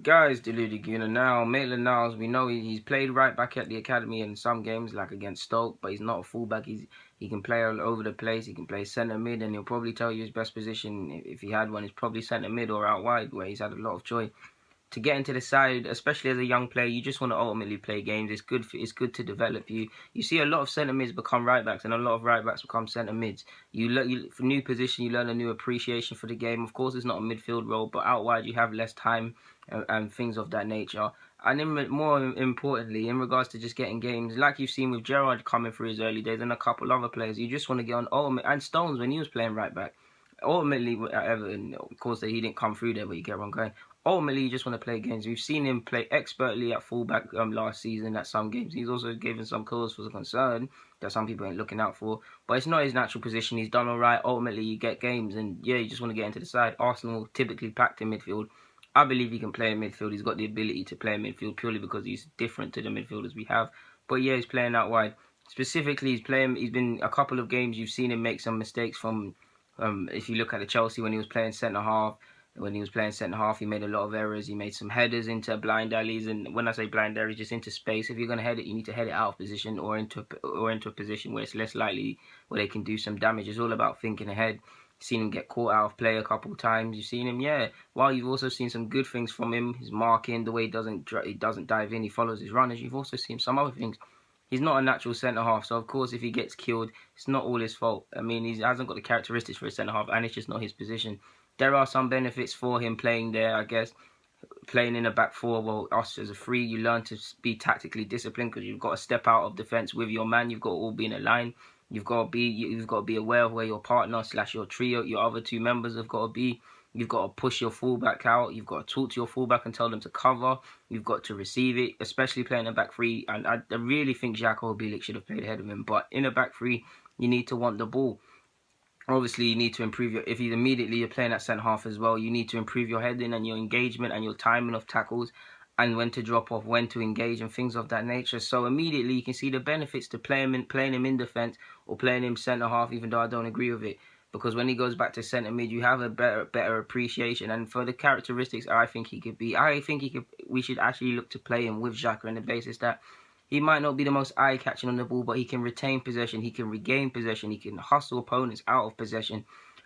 Guys, deluded Gunner now. Maitland Niles, we know he's played right back at the academy in some games, like against Stoke, but he's not a fullback. He can play all over the place. He can play centre mid, and he'll probably tell you his best position if he had one is probably centre mid or out wide, where he's had a lot of joy. To get into the side, especially as a young player, you just want to ultimately play games. It's good to develop you. You see a lot of centre mids become right backs, and a lot of right backs become centre mids. For new position, you learn a new appreciation for the game. Of course, it's not a midfield role, but out wide you have less time and things of that nature. And more importantly, in regards to just getting games, like you've seen with Gerrard coming through his early days and a couple other players, you just want to get on ultimate, and Stones when he was playing right back. Ultimately, at Everton, of course, he didn't come through there, but you get where I'm going. Ultimately, you just want to play games. We've seen him play expertly at fullback last season at some games. He's also given some cause for concern that some people ain't looking out for. But it's not his natural position. He's done all right. Ultimately, you get games. And yeah, you just want to get into the side. Arsenal typically packed in midfield. I believe he can play in midfield. He's got the ability to play in midfield purely because he's different to the midfielders we have. But yeah, he's playing out wide. Specifically, he's been a couple of games you've seen him make some mistakes from, if you look at the Chelsea when he was playing centre-half. When he was playing centre-half, he made a lot of errors. He made some headers into blind alleys. And when I say blind alleys, just into space. If you're going to head it, you need to head it out of position or into a position where it's less likely where they can do some damage. It's all about thinking ahead. You've seen him get caught out of play a couple of times. You've seen him, while you've also seen some good things from him, his marking, the way he doesn't dive in, he follows his runners. You've also seen some other things. He's not a natural centre-half, so of course if he gets killed, it's not all his fault. I mean, he hasn't got the characteristics for a centre-half, and it's just not his position. There are some benefits for him playing there, I guess. Playing in a back four, well, us as a free, you learn to be tactically disciplined because you've got to step out of defence with your man. You've got to all be in a line. You've got to be aware of where your partner / your trio, your other two members have got to be. You've got to push your fullback out. You've got to talk to your fullback and tell them to cover. You've got to receive it, especially playing a back three. And I really think Xhaka or Bilic should have played ahead of him. But in a back three, you need to want the ball. Obviously, you need to improve if you're playing at centre-half as well, you need to improve your heading and your engagement and your timing of tackles and when to drop off, when to engage and things of that nature. So immediately you can see the benefits to playing him in defence or playing him centre-half, even though I don't agree with it. Because when he goes back to centre mid, you have a better appreciation. And for the characteristics I think he could be, we should actually look to play him with Xhaka on the basis that he might not be the most eye-catching on the ball, but he can retain possession, he can regain possession, he can hustle opponents out of possession,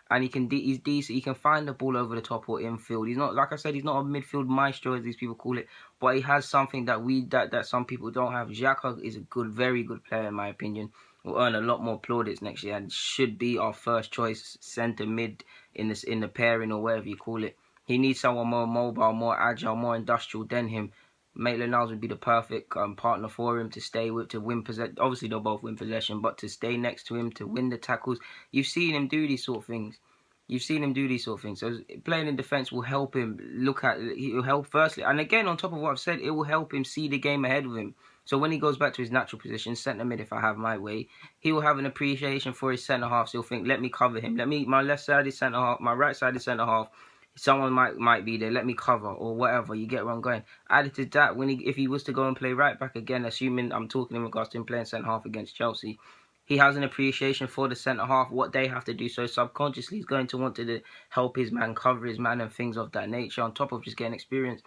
and he's decent. He can find the ball over the top or infield. He's not, like I said, he's not a midfield maestro as these people call it, but he has something that some people don't have. Xhaka is a very good player in my opinion. Will earn a lot more plaudits next year and should be our first choice centre mid in the pairing or whatever you call it. He needs someone more mobile, more agile, more industrial than him. Maitland Niles would be the perfect partner for him to stay with, to win possession. Obviously, they'll both win possession, but to stay next to him, to win the tackles. You've seen him do these sort of things. So playing in defence will help him he'll help firstly. And again, on top of what I've said, it will help him see the game ahead of him. So when he goes back to his natural position, centre mid if I have my way, he will have an appreciation for his centre half. So he'll think, let me cover him. My left side is centre half, my right side is centre half. Someone might be there, let me cover or whatever. You get where I'm going. Added to that, if he was to go and play right back again, assuming I'm talking in regards to him playing centre half against Chelsea, he has an appreciation for the centre half, what they have to do. So subconsciously, he's going to want to help his man, cover his man, and things of that nature. On top of just getting experience,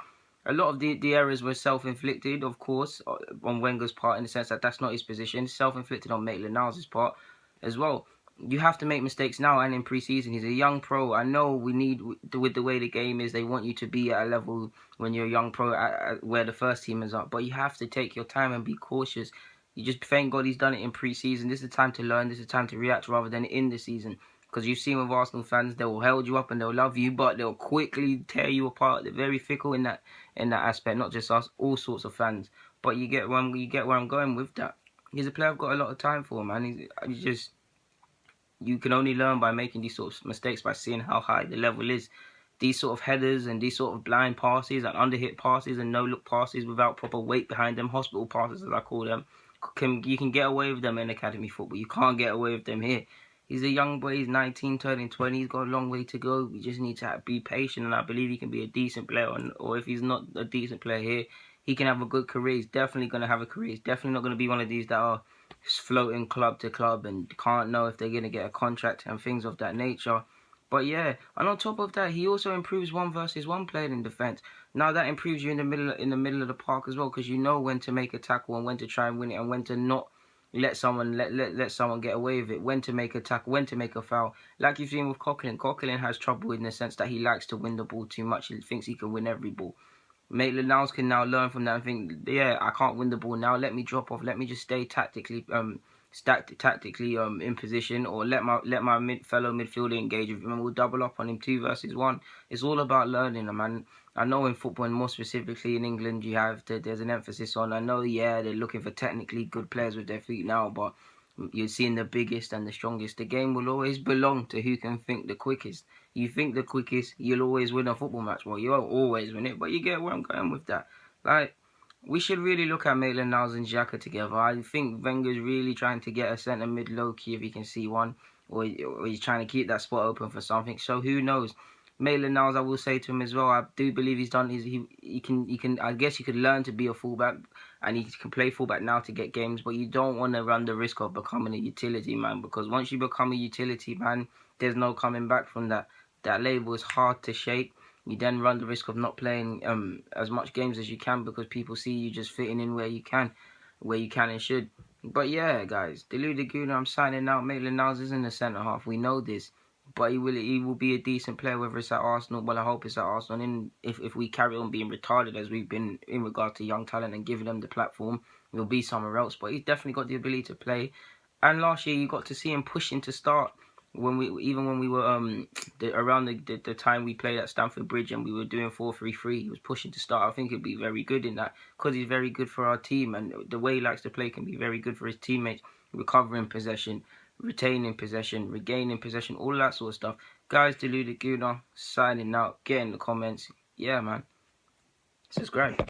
a lot of the errors were self-inflicted, of course, on Wenger's part in the sense that that's not his position. Self-inflicted on Maitland Niles' part as well. You have to make mistakes now and in pre-season. He's a young pro. I know with the way the game is, they want you to be at a level when you're a young pro where the first team is up. But you have to take your time and be cautious. You just thank God he's done it in pre-season. This is the time to learn. This is the time to react rather than in the season. Because you've seen with Arsenal fans, they will hold you up and they'll love you, but they'll quickly tear you apart. They're very fickle in that aspect. Not just us, all sorts of fans. But you get where I'm going with that. He's a player I've got a lot of time for, man. You can only learn by making these sort of mistakes, by seeing how high the level is. These sort of headers and these sort of blind passes and underhit passes and no-look passes without proper weight behind them, hospital passes as I call them, you can get away with them in academy football. You can't get away with them here. He's a young boy, he's 19, turning 20, he's got a long way to go. We just need to be patient, and I believe he can be a decent player. Or if he's not a decent player here, he can have a good career. He's definitely going to have a career. He's definitely not going to be one of these that are floating club to club and can't know if they're going to get a contract and things of that nature. But yeah, and on top of that, he also improves 1 versus 1 playing in defence. Now that improves you in the middle of the park as well, because you know when to make a tackle and when to try and win it, and when to not let someone get away with it, when to make a tackle, when to make a foul. Like you've seen with Coquelin. Coquelin has trouble in the sense that he likes to win the ball too much. He thinks he can win every ball. Maitland Niles can now learn from that and think, yeah, I can't win the ball now. Let me drop off. Let me just stay tactically in position, or let my fellow midfielder engage with him, and we'll double up on him 2 versus 1. It's all about learning, man. I know in football, and more specifically in England, there's an emphasis on. I know, yeah, they're looking for technically good players with their feet now, but you're seeing the biggest and the strongest. The game will always belong to who can think the quickest. You think the quickest, you'll always win a football match. Well, you won't always win it, but you get where I'm going with that. Like, we should really look at Maitland Niles and Xhaka together. I think Wenger's really trying to get a centre mid low key if he can see one, or he's trying to keep that spot open for something. So who knows? Maitland Niles, I will say to him as well, I do believe he's done he can I guess he could learn to be a fullback, and he can play fullback now to get games, but you don't want to run the risk of becoming a utility man, because once you become a utility man, there's no coming back from that. That label is hard to shake. You then run the risk of not playing as much games as you can, because people see you just fitting in where you can and should. But yeah, guys, Deluded Guna, I'm signing out. Maitland Niles isn't a centre half. We know this. But he will be a decent player, whether it's at Arsenal. Well, I hope it's at Arsenal. And if we carry on being retarded as we've been in regard to young talent and giving them the platform, he'll be somewhere else. But he's definitely got the ability to play. And last year, you got to see him pushing to start. When we were around the time we played at Stamford Bridge and we were doing 4-3-3, he was pushing to start. I think he'd be very good in that, because he's very good for our team, and the way he likes to play can be very good for his teammates, recovering possession, retaining possession, regaining possession, all that sort of stuff. Guys, Deluded Guna signing out. Get in the comments. Yeah, man, this is great.